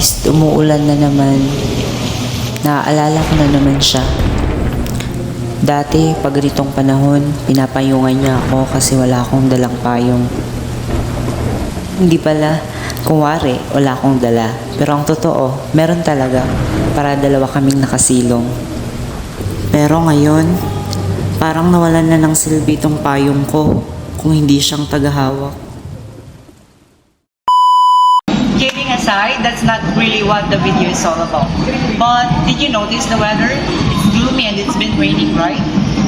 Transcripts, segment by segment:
least umuulan na naman. Naaalala ko na naman siya. Dati, pag ganitong panahon, pinapayungan niya ako kasi wala akong dalang payong. Hindi pala, kunwari, wala akong dala. Pero ang totoo, meron talaga para dalawa kaming nakasilong. Pero ngayon, parang nawalan na ng silbi itong payong ko kung hindi siyang tagahawak. Kidding aside, that's not really what the video is all about. But did you notice the weather? It's gloomy and it's been raining, right?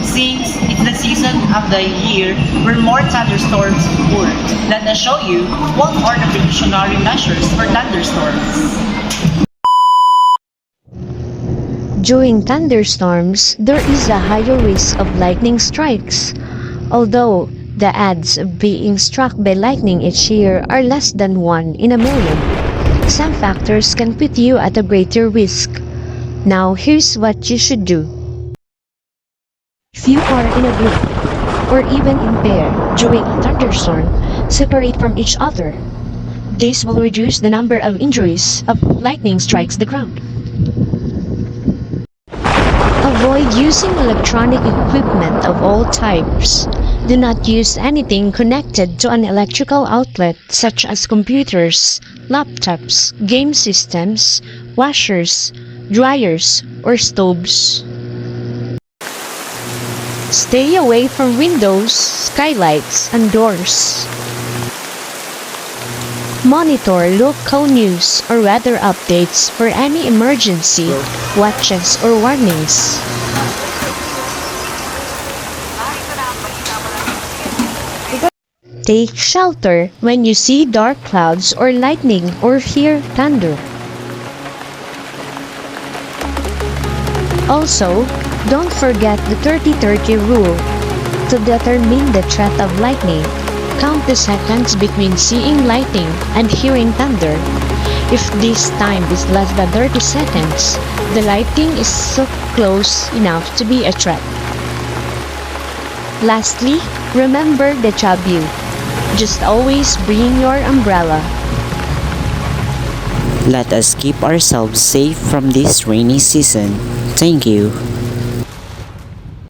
Since it's the season of the year where more thunderstorms occur, let us show you what are the precautionary measures for thunderstorms. During thunderstorms, there is a higher risk of lightning strikes. Although the odds of being struck by lightning each year are less than 1 in a million, some factors can put you at a greater risk. Now, here's what you should do. If you are in a group, or even in pair during a thunderstorm, separate from each other. This will reduce the number of injuries if lightning strikes the ground. Avoid using electronic equipment of all types. Do not use anything connected to an electrical outlet such as computers, laptops, game systems, washers, dryers, or stoves. Stay away from windows, skylights, and doors. Monitor local news or weather updates for any emergency, watches, or warnings. Take shelter when you see dark clouds or lightning or hear thunder. Also, don't forget the 30-30 rule. To determine the threat of lightning, count the seconds between seeing lightning and hearing thunder. If this time is less than 30 seconds, the lightning is so close enough to be a threat. Lastly, remember the taboo. Just always bring your umbrella. Let us keep ourselves safe from this rainy season. Thank you.